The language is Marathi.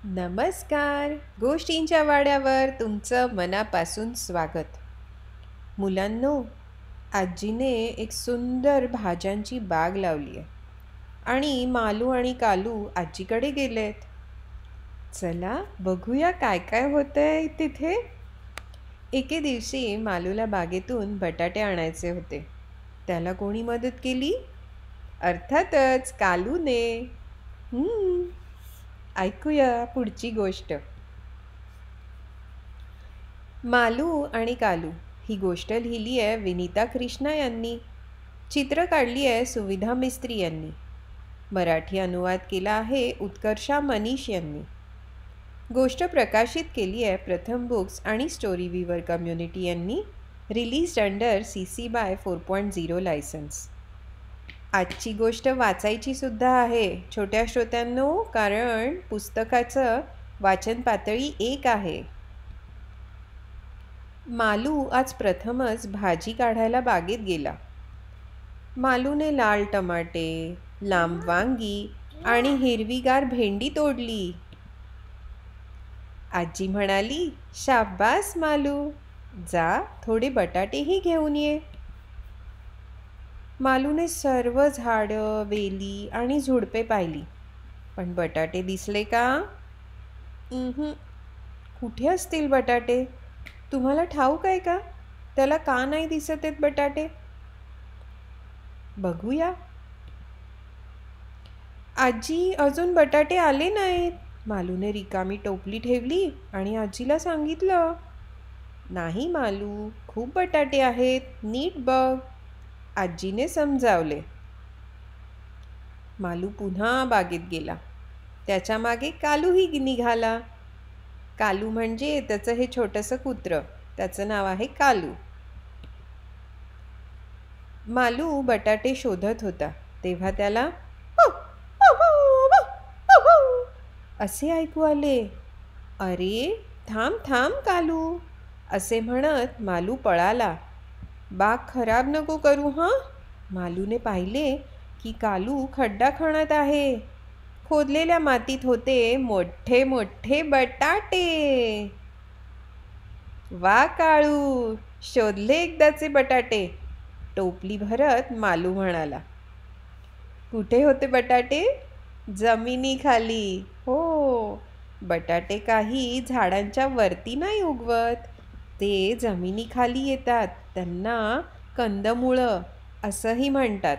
नमस्कार. गोष्टींच्या वाड्यावर तुमचं मनापासून स्वागत. मुलांनो, आजीने एक सुंदर भाज्यांची बाग लावली आहे आणि मालू आणि कालू आजीकडे गेलेत. चला बघूया काय काय होतंय तिथे. एके दिवशी मालूला बागेतून बटाटे आणायचे होते. त्याला कोणी मदत केली? अर्थातच कालूने. ऐकूया पुढची गोष्ट. मालू आणि कालू ही गोष्ट लिहिली आहे विनीता कृष्णा यांनी. चित्र काढली आहे सुविधा मिस्त्री यांनी. मराठी अनुवाद केला आहे उत्कर्षा मनीष यांनी. गोष्ट प्रकाशित केली आहे प्रथम बुक्स आणि स्टोरी विवर कम्युनिटी यांनी. Release under CC BY 4.0 licence. आजची गोष्ट वाचायची सुद्धा आहे छोट्या श्रोत्यांनो, कारण पुस्तकाचं वाचन पातळी 1 आहे. मालू आज प्रथमच भाजी काढायला बागेत गेला. मालूने लाल टमाटे, लांब वांगी आणि हिरवीगार भेंडी तोडली. आजी म्हणाली, शाब्बास मालू, जा थोडे बटाटेही घेऊन ये. मालूने सर्व झाडं, वेली आणि झुडपे पाहिली, पण बटाटे दिसले का? कुठे असतील बटाटे? तुम्हाला ठाऊक आहे का त्याला का नाही दिसत आहेत बटाटे? बघूया. आजी, अजून बटाटे आले नाहीत. मालूने रिकामी टोपली ठेवली आणि आजीला सांगितलं, नाही मालू, खूप बटाटे आहेत, नीट बघ. आजीने समजावले. मालू पुन्हा बागेत गेला. त्याच्या मागे कालूही निघाला. कालू म्हणजे त्याचं हे छोटंसं कुत्रं, त्याचं नाव आहे कालू. मालू बटाटे शोधत होता तेव्हा त्याला असे ऐकू आले. अरे थांब थांब कालू, असे म्हणत मालू पळाला. बाग खराब नको करू हां. मालूने पाहिले की कालू खड्डा खणत आहे. खोदलेल्या मातीत होते मोठे मोठे बटाटे. वा काळू, शोधले एकदाचे बटाटे, टोपली भरत मालू म्हणाला. कुठे होते बटाटे? जमिनीखाली. हो, बटाटे काही झाडांच्या वरती नाही उगवत, ते जमिनीखाली येतात. त्यांना कंदमुळं असंही म्हणतात.